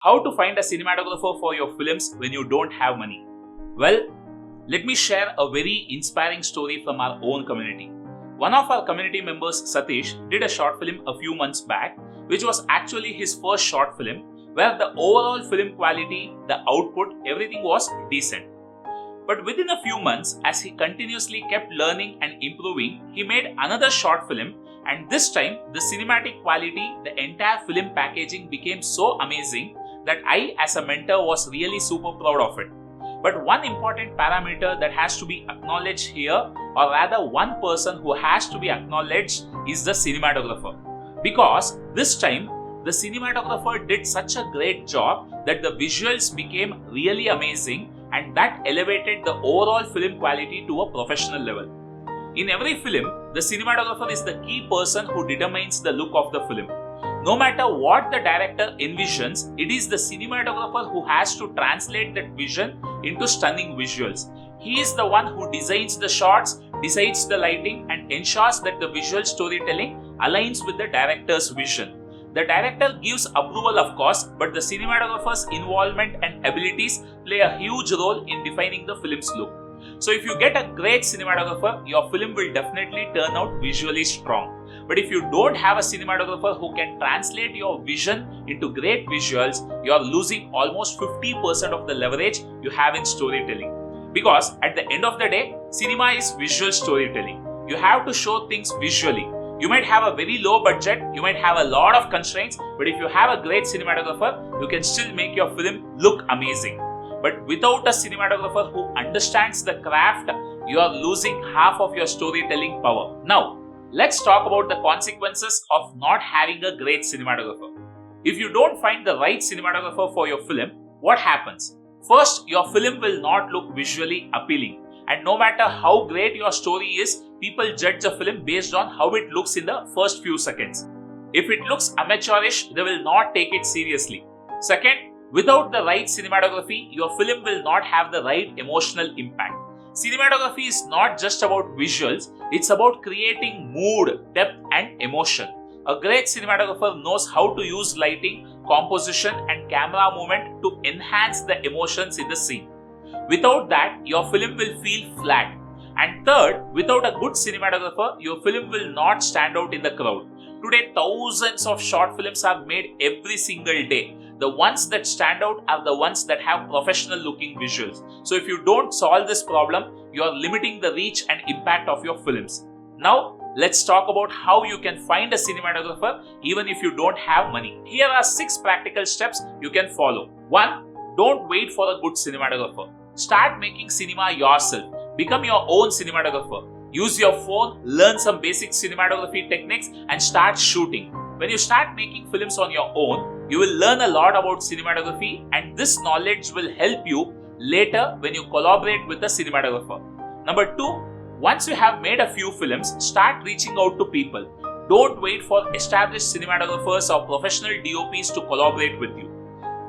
How to find a cinematographer for your films when you don't have money? Well, let me share a very inspiring story from our own community. One of our community members, Satish, did a short film a few months back, which was actually his first short film, where the overall film quality, the output, everything was decent. But within a few months, as he continuously kept learning and improving, he made another short film, and this time the cinematic quality, the entire film packaging became so amazing that I as a mentor was really super proud of it. But one important parameter that has to be acknowledged here, or rather one person who has to be acknowledged, is the cinematographer. Because this time the cinematographer did such a great job that the visuals became really amazing, and that elevated the overall film quality to a professional level. In every film, the cinematographer is the key person who determines the look of the film. No matter what the director envisions, it is the cinematographer who has to translate that vision into stunning visuals. He is the one who designs the shots, decides the lighting, and ensures that the visual storytelling aligns with the director's vision. The director gives approval, of course, but the cinematographer's involvement and abilities play a huge role in defining the film's look. So if you get a great cinematographer, your film will definitely turn out visually strong. But if you don't have a cinematographer who can translate your vision into great visuals, you are losing almost 50% of the leverage you have in storytelling. Because at the end of the day, cinema is visual storytelling. You have to show things visually. You might have a very low budget, you might have a lot of constraints, but if you have a great cinematographer, you can still make your film look amazing. But without a cinematographer who understands the craft, you are losing half of your storytelling power. Now, let's talk about the consequences of not having a great cinematographer. If you don't find the right cinematographer for your film, what happens? First, your film will not look visually appealing. And no matter how great your story is, people judge the film based on how it looks in the first few seconds. If it looks amateurish, they will not take it seriously. Second, without the right cinematography, your film will not have the right emotional impact. Cinematography is not just about visuals, it's about creating mood, depth, and emotion. A great cinematographer knows how to use lighting, composition, and camera movement to enhance the emotions in the scene. Without that, your film will feel flat. And third, without a good cinematographer, your film will not stand out in the crowd. Today, thousands of short films are made every single day. The ones that stand out are the ones that have professional looking visuals. So if you don't solve this problem, you are limiting the reach and impact of your films. Now, let's talk about how you can find a cinematographer even if you don't have money. Here are 6 practical steps you can follow. 1. Don't wait for a good cinematographer. Start making cinema yourself. Become your own cinematographer. Use your phone, learn some basic cinematography techniques, and start shooting. When you start making films on your own, you will learn a lot about cinematography, and this knowledge will help you later when you collaborate with a cinematographer. Number 2, once you have made a few films, start reaching out to people. Don't wait for established cinematographers or professional DOPs to collaborate with you.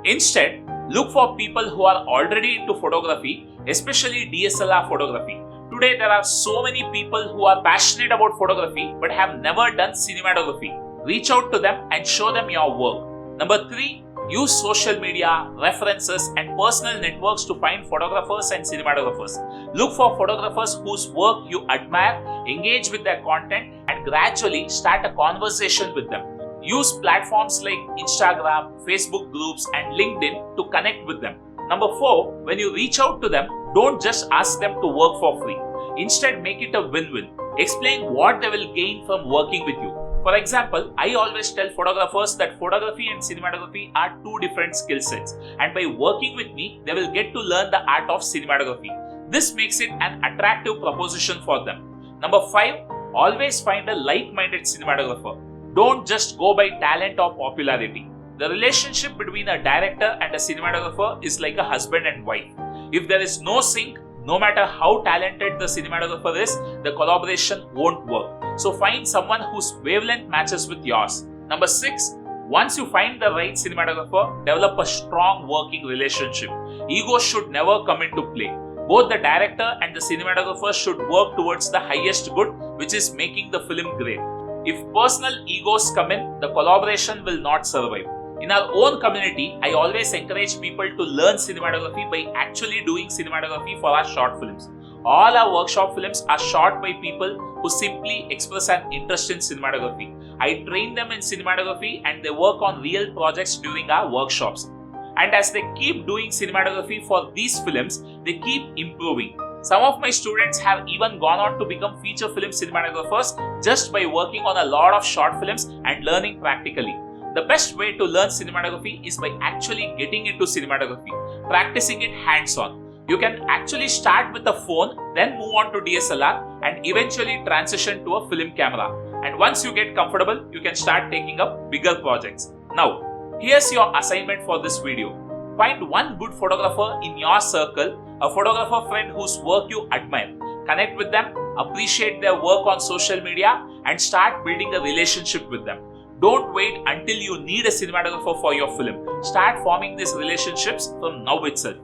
Instead, look for people who are already into photography, especially DSLR photography. Today, there are so many people who are passionate about photography but have never done cinematography. Reach out to them and show them your work. Number 3, use social media, references, and personal networks to find photographers and cinematographers. Look for photographers whose work you admire, engage with their content, and gradually start a conversation with them. Use platforms like Instagram, Facebook groups, and LinkedIn to connect with them. Number 4, when you reach out to them, don't just ask them to work for free. Instead, make it a win-win. Explain what they will gain from working with you. For example, I always tell photographers that photography and cinematography are 2 different skill sets, and by working with me, they will get to learn the art of cinematography. This makes it an attractive proposition for them. Number 5, always find a like-minded cinematographer. Don't just go by talent or popularity. The relationship between a director and a cinematographer is like a husband and wife. If there is no sync, no matter how talented the cinematographer is, the collaboration won't work. So find someone whose wavelength matches with yours. Number 6, once you find the right cinematographer, develop a strong working relationship. Ego should never come into play. Both the director and the cinematographer should work towards the highest good, which is making the film great. If personal egos come in, the collaboration will not survive. In our own community, I always encourage people to learn cinematography by actually doing cinematography for our short films. All our workshop films are shot by people who simply express an interest in cinematography. I train them in cinematography and they work on real projects during our workshops. And as they keep doing cinematography for these films, they keep improving. Some of my students have even gone on to become feature film cinematographers just by working on a lot of short films and learning practically. The best way to learn cinematography is by actually getting into cinematography, practicing it hands-on. You can actually start with a phone, then move on to DSLR and eventually transition to a film camera. And once you get comfortable, you can start taking up bigger projects. Now, here's your assignment for this video. Find one good photographer in your circle, a photographer friend whose work you admire. Connect with them, appreciate their work on social media and start building a relationship with them. Don't wait until you need a cinematographer for your film. Start forming these relationships from now itself.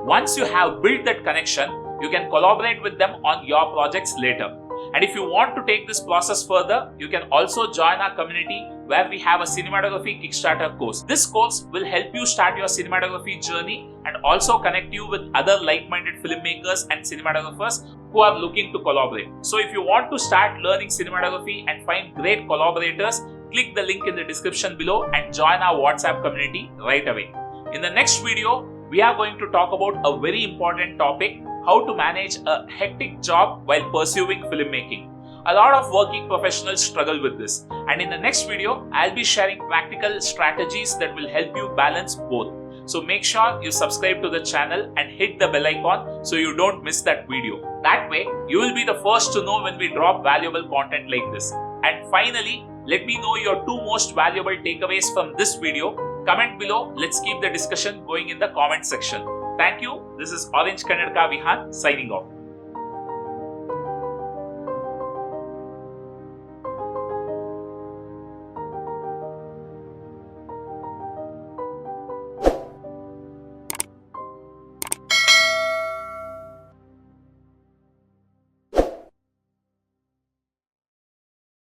Once you have built that connection, you can collaborate with them on your projects later. And if you want to take this process further, you can also join our community where we have a cinematography Kickstarter course. This course will help you start your cinematography journey and also connect you with other like-minded filmmakers and cinematographers who are looking to collaborate. So if you want to start learning cinematography and find great collaborators, click the link in the description below and join our WhatsApp community right away. In the next video, we are going to talk about a very important topic: how to manage a hectic job while pursuing filmmaking. A lot of working professionals struggle with this, and in the next video, I'll be sharing practical strategies that will help you balance both. So make sure you subscribe to the channel and hit the bell icon so you don't miss that video. That way, you will be the first to know when we drop valuable content like this. And finally, let me know your two most valuable takeaways from this video. Comment below. Let's keep the discussion going in the comment section. Thank you. This is Orange Kannadaka Vihan signing off.